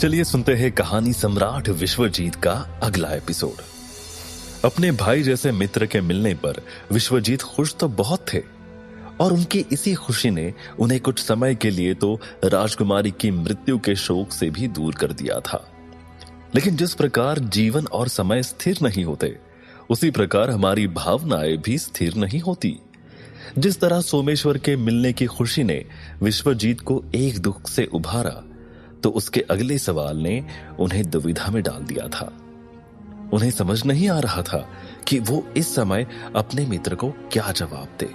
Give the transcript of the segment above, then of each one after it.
चलिए सुनते हैं कहानी सम्राट विश्वजीत का अगला एपिसोड। अपने भाई जैसे मित्र के मिलने पर विश्वजीत खुश तो बहुत थे और उनकी इसी खुशी ने उन्हें कुछ समय के लिए तो राजकुमारी की मृत्यु के शोक से भी दूर कर दिया था। लेकिन जिस प्रकार जीवन और समय स्थिर नहीं होते, उसी प्रकार हमारी भावनाएं भी स्थिर नहीं होती। जिस तरह सोमेश्वर के मिलने की खुशी ने विश्वजीत को एक दुख से उभारा, तो उसके अगले सवाल ने उन्हें दुविधा में डाल दिया था। उन्हें समझ नहीं आ रहा था कि वो इस समय अपने मित्र को क्या जवाब दे।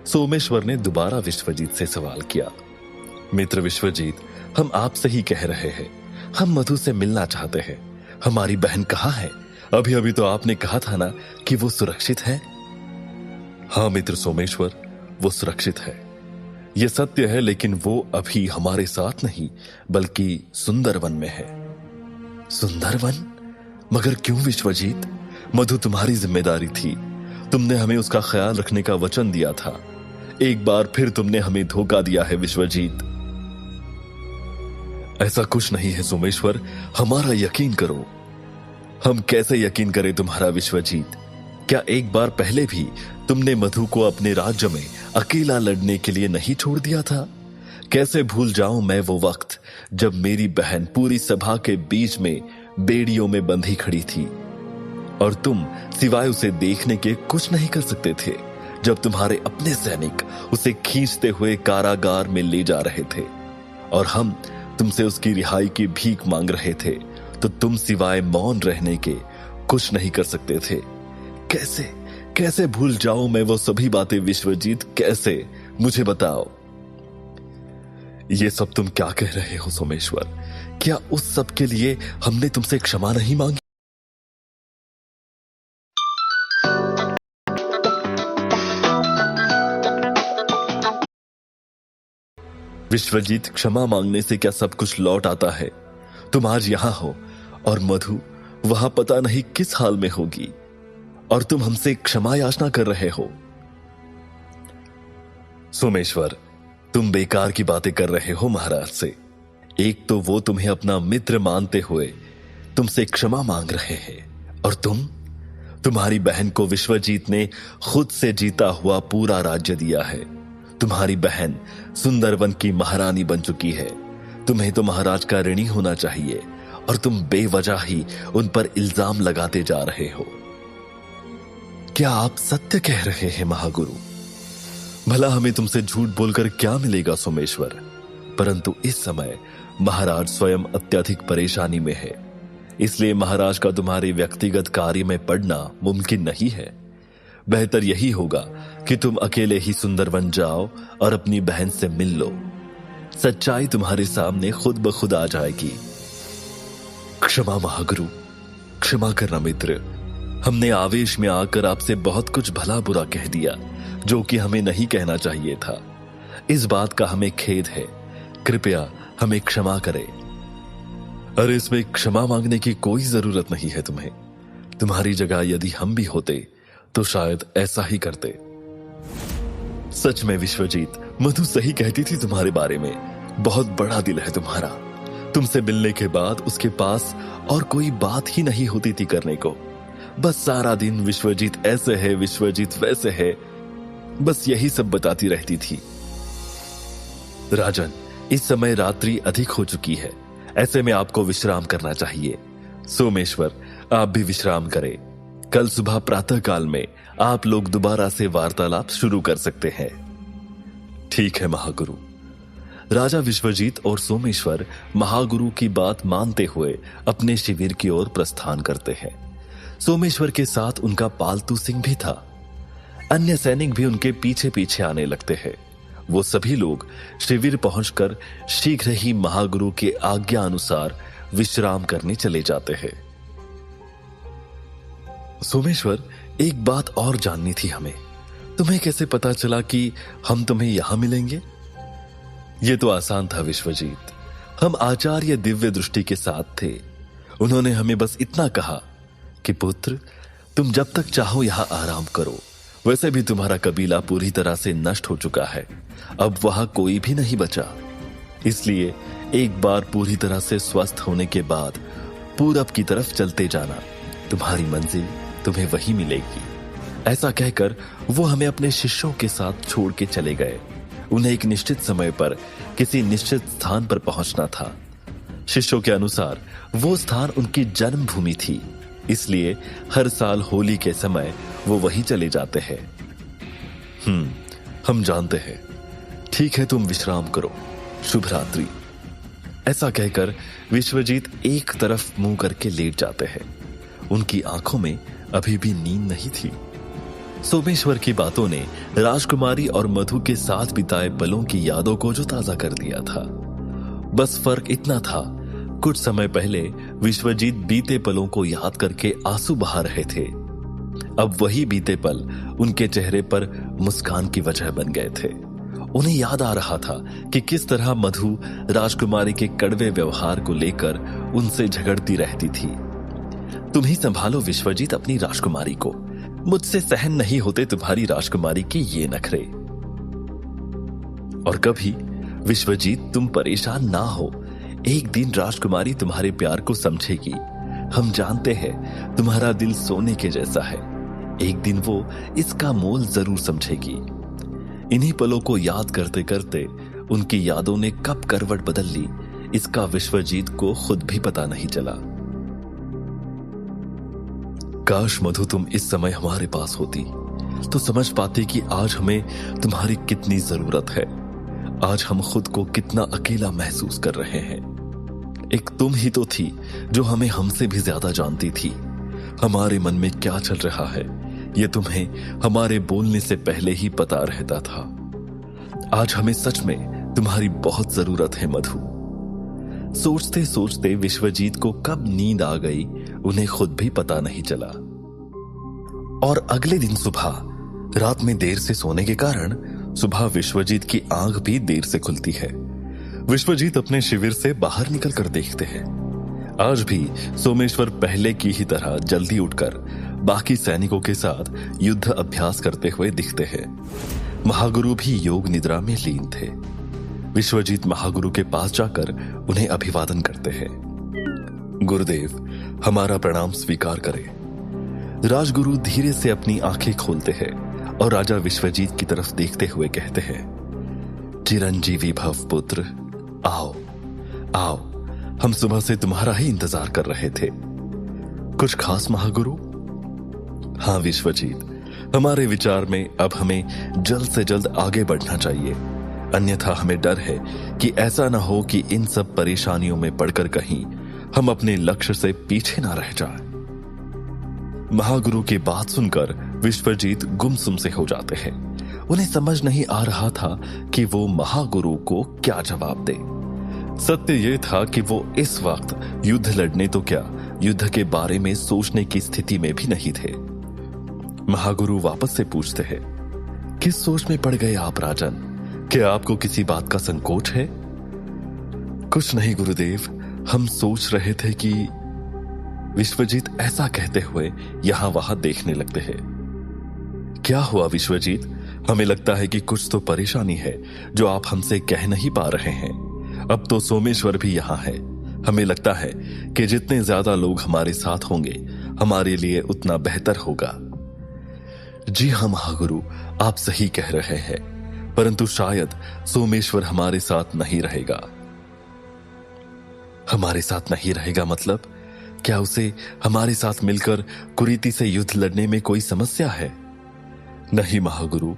सोमेश्वर ने दोबारा विश्वजीत से सवाल किया, मित्र विश्वजीत, हम आपसे ही कह रहे हैं, हम मधु से मिलना चाहते हैं। हमारी बहन कहाँ है? अभी अभी तो आपने कहा था ना कि वो सुरक्षित है। हाँ मित्र सोमेश्वर, वो सुरक्षित है, ये सत्य है, लेकिन वो अभी हमारे साथ नहीं बल्कि सुंदरवन में है। सुंदरवन? मगर क्यों विश्वजीत? मधु तुम्हारी जिम्मेदारी थी, तुमने हमें उसका ख्याल रखने का वचन दिया था। एक बार फिर तुमने हमें धोखा दिया है विश्वजीत। ऐसा कुछ नहीं है सोमेश्वर, हमारा यकीन करो। हम कैसे यकीन करें तुम्हारा विश्वजीत? क्या एक बार पहले भी तुमने मधु को अपने राज्य में अकेला लड़ने के लिए नहीं छोड़ दिया था? कैसे भूल जाऊं मैं वो वक्त जब मेरी बहन पूरी सभा के बीच में बेड़ियों में बंधी खड़ी थी और तुम सिवाय उसे देखने के कुछ नहीं कर सकते थे। जब तुम्हारे अपने सैनिक उसे खींचते हुए कारागार में ले जा रहे थे और हम तुमसे उसकी रिहाई की भीख मांग रहे थे, तो तुम सिवाय मौन रहने के कुछ नहीं कर सकते थे। कैसे कैसे भूल जाऊं मैं वो सभी बातें विश्वजीत? कैसे? मुझे बताओ। ये सब तुम क्या कह रहे हो सोमेश्वर? क्या उस सब के लिए हमने तुमसे क्षमा नहीं मांगी? विश्वजीत, क्षमा मांगने से क्या सब कुछ लौट आता है? तुम आज यहां हो और मधु वहां पता नहीं किस हाल में होगी, और तुम हमसे क्षमा याचना कर रहे हो। सोमेश्वर, तुम बेकार की बातें कर रहे हो महाराज से। एक तो वो तुम्हें अपना मित्र मानते हुए तुमसे क्षमा मांग रहे हैं, और तुम्हारी बहन को विश्वजीत ने खुद से जीता हुआ पूरा राज्य दिया है। तुम्हारी बहन सुंदरवन की महारानी बन चुकी है। तुम्हें तो महाराज का ऋणी होना चाहिए, और तुम बेवजह ही उन पर इल्जाम लगाते जा रहे हो। क्या आप सत्य कह रहे हैं महागुरु? भला हमें तुमसे झूठ बोलकर क्या मिलेगा सोमेश्वर? परंतु इस समय महाराज स्वयं अत्यधिक परेशानी में है, इसलिए महाराज का तुम्हारे व्यक्तिगत कार्य में पड़ना मुमकिन नहीं है। बेहतर यही होगा कि तुम अकेले ही सुंदरवन जाओ और अपनी बहन से मिल लो। सच्चाई तुम्हारे सामने खुद ब खुद आ जाएगी। क्षमा महागुरु, क्षमा करना मित्र। हमने आवेश में आकर आपसे बहुत कुछ भला बुरा कह दिया, जो कि हमें नहीं कहना चाहिए था। इस बात का हमें खेद है, कृपया हमें क्षमा करें। अरे इसमें क्षमा मांगने की कोई जरूरत नहीं है तुम्हें। तुम्हारी जगह यदि हम भी होते तो शायद ऐसा ही करते। सच में विश्वजीत, मधु सही कहती थी तुम्हारे बारे में। बहुत बड़ा दिल है तुम्हारा। तुमसे मिलने के बाद उसके पास और कोई बात ही नहीं होती थी करने को। बस सारा दिन विश्वजीत ऐसे है, विश्वजीत वैसे है, बस यही सब बताती रहती थी। राजन, इस समय रात्रि अधिक हो चुकी है, ऐसे में आपको विश्राम करना चाहिए। सोमेश्वर, आप भी विश्राम करें। कल सुबह प्रातः काल में आप लोग दोबारा से वार्तालाप शुरू कर सकते हैं। ठीक है महागुरु। राजा विश्वजीत और सोमेश्वर महागुरु की बात मानते हुए अपने शिविर की ओर प्रस्थान करते हैं। सोमेश्वर के साथ उनका पालतू सिंह भी था। अन्य सैनिक भी उनके पीछे पीछे आने लगते हैं। वो सभी लोग शिविर पहुंचकर शीघ्र ही महागुरु के आज्ञा अनुसार विश्राम करने चले जाते हैं। सोमेश्वर, एक बात और जाननी थी हमें। तुम्हें कैसे पता चला कि हम तुम्हें यहां मिलेंगे? ये तो आसान था विश्वजीत। हम आचार्य दिव्य दृष्टि के साथ थे। उन्होंने हमें बस इतना कहा कि पुत्र, तुम जब तक चाहो यहां आराम करो। वैसे भी तुम्हारा कबीला पूरी तरह से नष्ट हो चुका है, अब वहां कोई भी नहीं बचा। इसलिए एक बार पूरी तरह से स्वस्थ होने के बाद पूरब की तरफ चलते जाना। तुम्हारी मंजिल तुम्हें वही मिलेगी। ऐसा कहकर वो हमें अपने शिष्यों के साथ छोड़ के चले गए। उन्हें एक निश्चित समय पर किसी निश्चित स्थान पर पहुंचना था। शिष्यों के अनुसार वो स्थान उनकी जन्मभूमि थी, इसलिए हर साल होली के समय वो वहीं चले जाते हैं। हम जानते हैं। ठीक है, तुम विश्राम करो। शुभ रात्रि। ऐसा कहकर विश्वजीत एक तरफ मुंह करके लेट जाते हैं। उनकी आंखों में अभी भी नींद नहीं थी। सोमेश्वर की बातों ने राजकुमारी और मधु के साथ बिताए पलों की यादों को जो ताजा कर दिया था। बस फर्क इतना था, कुछ समय पहले विश्वजीत बीते पलों को याद करके आंसू बहा रहे थे। अब वही बीते पल उनके चेहरे पर मुस्कान की वजह बन गए थे। उन्हें याद आ रहा था कि किस तरह मधु राजकुमारी के कड़वे व्यवहार को लेकर उनसे झगड़ती रहती थी। तुम ही संभालो विश्वजीत अपनी राजकुमारी को। मुझसे सहन नहीं होते तुम्हारी राजकुमारी के ये नखरे। और कभी विश्वजीत तुम परेशान ना हो, एक दिन राजकुमारी तुम्हारे प्यार को समझेगी। हम जानते हैं तुम्हारा दिल सोने के जैसा है। एक दिन वो इसका मोल जरूर समझेगी। इन्हीं पलों को याद करते करते उनकी यादों ने कब करवट बदल ली, इसका विश्वजीत को खुद भी पता नहीं चला। काश मधु तुम इस समय हमारे पास होती तो समझ पाती कि आज हमें तुम्हारी कितनी जरूरत है। आज हम खुद को कितना अकेला महसूस कर रहे हैं। एक तुम ही तो थी जो हमें हमसे भी ज्यादा जानती थी। हमारे मन में क्या चल रहा है ये तुम्हें हमारे बोलने से पहले ही पता रहता था। आज हमें सच में तुम्हारी बहुत जरूरत है मधु। सोचते सोचते विश्वजीत को कब नींद आ गई उन्हें खुद भी पता नहीं चला। और अगले दिन सुबह रात में देर से सोने के कारण सुबह विश्वजीत की आंख भी देर से खुलती है। विश्वजीत अपने शिविर से बाहर निकल कर देखते हैं। आज भी सोमेश्वर पहले की ही तरह जल्दी उठकर बाकी सैनिकों के साथ युद्ध अभ्यास करते हुए दिखते हैं। महागुरु भी योग निद्रा में लीन थे। विश्वजीत महागुरु के पास जाकर उन्हें अभिवादन करते हैं। गुरुदेव, हमारा प्रणाम स्वीकार करें। राजगुरु धीरे से अपनी आंखें खोलते हैं और राजा विश्वजीत की तरफ देखते हुए कहते हैं, चिरंजीवी भव पुत्र, आओ आओ, हम सुबह से तुम्हारा ही इंतजार कर रहे थे। कुछ खास महागुरु? हाँ विश्वजीत, हमारे विचार में अब हमें जल्द से जल्द आगे बढ़ना चाहिए, अन्यथा हमें डर है कि ऐसा ना हो कि इन सब परेशानियों में पड़कर कहीं हम अपने लक्ष्य से पीछे ना रह जाएं। महागुरु की बात सुनकर विश्वजीत गुमसुम से हो जाते हैं। उन्हें समझ नहीं आ रहा था कि वो महागुरु को क्या जवाब दे। सत्य यह था कि वो इस वक्त युद्ध लड़ने तो क्या, युद्ध के बारे में सोचने की स्थिति में भी नहीं थे। महागुरु वापस से पूछते हैं, किस सोच में पड़ गए आप राजन? क्या आपको किसी बात का संकोच है? कुछ नहीं गुरुदेव, हम सोच रहे थे कि। विश्वजीत ऐसा कहते हुए यहां वहां देखने लगते हैं। क्या हुआ विश्वजीत? हमें लगता है कि कुछ तो परेशानी है जो आप हमसे कह नहीं पा रहे हैं। अब तो सोमेश्वर भी यहां है। हमें लगता है कि जितने ज्यादा लोग हमारे साथ होंगे हमारे लिए उतना बेहतर होगा। जी हाँ महागुरु, आप सही कह रहे हैं, परंतु शायद सोमेश्वर हमारे साथ नहीं रहेगा। हमारे साथ नहीं रहेगा मतलब? क्या उसे हमारे साथ मिलकर कुरीति से युद्ध लड़ने में कोई समस्या है? नहीं महागुरु,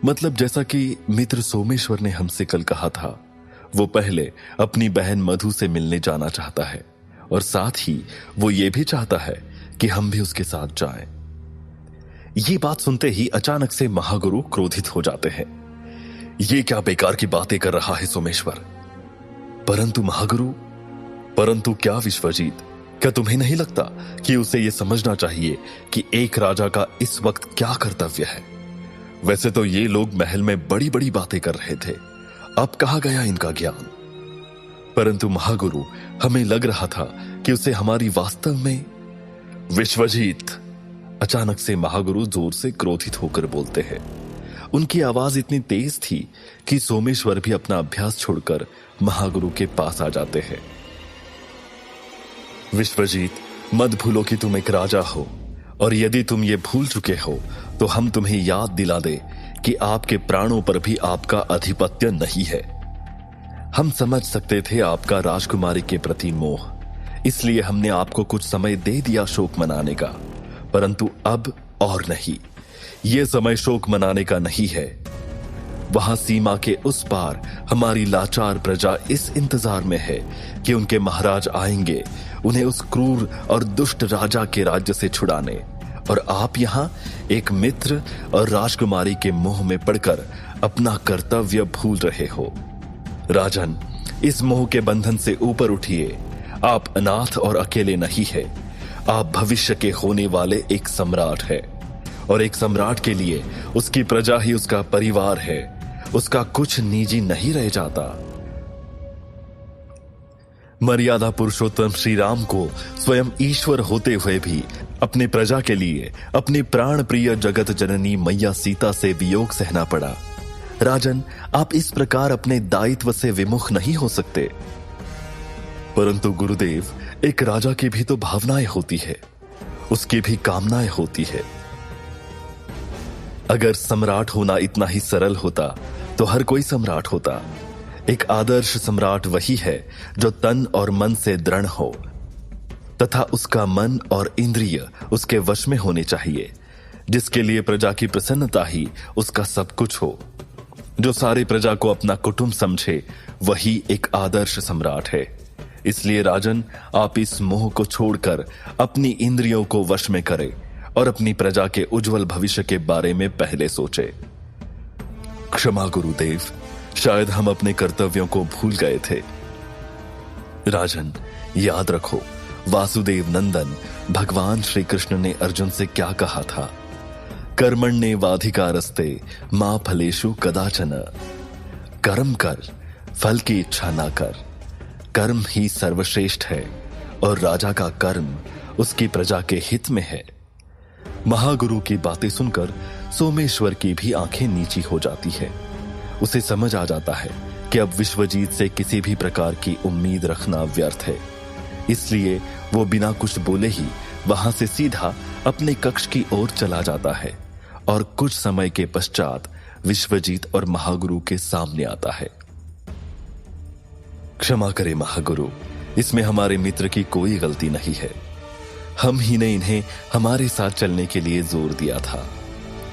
मतलब जैसा कि मित्र सोमेश्वर ने हमसे कल कहा था, वो पहले अपनी बहन मधु से मिलने जाना चाहता है और साथ ही वो ये भी चाहता है कि हम भी उसके साथ जाएं। ये बात सुनते ही अचानक से महागुरु क्रोधित हो जाते हैं। ये क्या बेकार की बातें कर रहा है सोमेश्वर? परंतु महागुरु, परंतु क्या विश्वजीत? क्या तुम्हें नहीं लगता कि उसे यह समझना चाहिए कि एक राजा का इस वक्त क्या कर्तव्य है? वैसे तो ये लोग महल में बड़ी बड़ी बातें कर रहे थे, अब कहाँ गया इनका ज्ञान? परंतु महागुरु, हमें लग रहा था कि उसे हमारी वास्तव में। विश्वजीत! अचानक से महागुरु जोर से क्रोधित होकर बोलते हैं। उनकी आवाज इतनी तेज थी कि सोमेश्वर भी अपना अभ्यास छोड़कर महागुरु के पास आ जाते हैं। विश्वजीत, मत भूलो कि तुम एक राजा हो, और यदि तुम ये भूल चुके हो तो हम तुम्हें याद दिला दे कि आपके प्राणों पर भी आपका अधिपत्य नहीं है। हम समझ सकते थे आपका राजकुमारी के प्रति मोह, इसलिए हमने आपको कुछ समय दे दिया शोक मनाने का, परंतु अब और नहीं। यह समय शोक मनाने का नहीं है। वहां सीमा के उस पार हमारी लाचार प्रजा इस इंतजार में है कि उनके महाराज आएंगे उन्हें उस क्रूर और दुष्ट राजा के राज्य से छुड़ाने, और आप यहां एक मित्र और राजकुमारी के मोह में पड़कर अपना कर्तव्य भूल रहे हो। राजन, इस मोह के बंधन से ऊपर उठिए। आप अनाथ और अकेले नहीं है। आप भविष्य के होने वाले एक सम्राट है, और एक सम्राट के लिए उसकी प्रजा ही उसका परिवार है। उसका कुछ निजी नहीं रह जाता। मर्यादा पुरुषोत्तम श्री राम को स्वयं ईश्वर होते हुए भी अपने प्रजा के लिए अपनी प्राण प्रिय जगत जननी मैया सीता से वियोग सहना पड़ा। राजन, आप इस प्रकार अपने दायित्व से विमुख नहीं हो सकते। परंतु गुरुदेव, एक राजा की भी तो भावनाएं होती है, उसकी भी कामनाएं होती है। अगर सम्राट होना इतना ही सरल होता तो हर कोई सम्राट होता। एक आदर्श सम्राट वही है जो तन और मन से दृढ़ हो, तथा उसका मन और इंद्रिय उसके वश में होने चाहिए, जिसके लिए प्रजा की प्रसन्नता ही उसका सब कुछ हो। जो सारे प्रजा को अपना कुटुंब समझे, वही एक आदर्श सम्राट है। इसलिए राजन, आप इस मोह को छोड़कर अपनी इंद्रियों को वश में करें और अपनी प्रजा के उज्जवल भविष्य के बारे में पहले सोचे। क्षमा गुरुदेव, शायद हम अपने कर्तव्यों को भूल गए थे। राजन, याद रखो, वासुदेव नंदन भगवान श्री कृष्ण ने अर्जुन से क्या कहा था? कर्मण्येवाधिकारस्ते मा फलेषु कदाचन। कर्म कर, फल की इच्छा ना कर। कर्म ही सर्वश्रेष्ठ है, और राजा का कर्म उसकी प्रजा के हित में है। महागुरु की बातें सुनकर सोमेश्वर की भी आंखें नीची हो जाती है। उसे समझ आ जाता है कि अब विश्वजीत से किसी भी प्रकार की उम्मीद रखना व्यर्थ है। इसलिए वो बिना कुछ बोले ही वहां से सीधा अपने कक्ष की ओर चला जाता है, और कुछ समय के पश्चात विश्वजीत और महागुरु के सामने आता है। क्षमा करें महागुरु, इसमें हमारे मित्र की कोई गलती नहीं है। हम ही ने इन्हें हमारे साथ चलने के लिए जोर दिया था,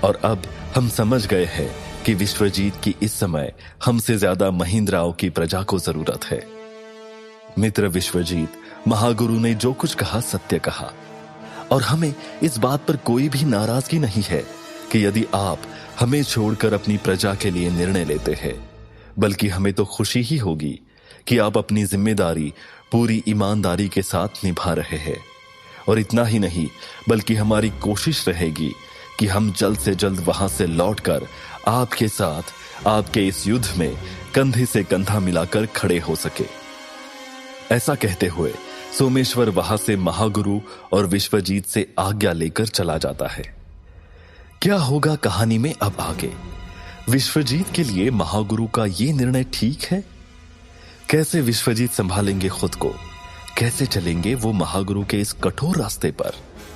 और अब हम समझ गए हैं कि विश्वजीत की इस समय हमसे ज्यादा महिंद्राओं की प्रजा को जरूरत है। मित्र विश्वजीत, महागुरु ने जो कुछ कहा सत्य कहा, और हमें इस बात पर कोई भी नाराजगी नहीं है कि यदि आप हमें छोड़कर अपनी प्रजा के लिए निर्णय लेते हैं, बल्कि हमें तो खुशी ही होगी कि आप अपनी जिम्मेदारी पूरी ईमानदारी के साथ निभा रहे हैं। और इतना ही नहीं, बल्कि हमारी कोशिश रहेगी कि हम जल्द से जल्द वहां से लौटकर आपके साथ आपके इस युद्ध में कंधे से कंधा मिलाकर खड़े हो सके। ऐसा कहते हुए सोमेश्वर वहां से महागुरु और विश्वजीत से आज्ञा लेकर चला जाता है। क्या होगा कहानी में अब आगे? विश्वजीत के लिए महागुरु का यह निर्णय ठीक है? कैसे विश्वजीत संभालेंगे खुद को? कैसे चलेंगे वो महागुरु के इस कठोर रास्ते पर?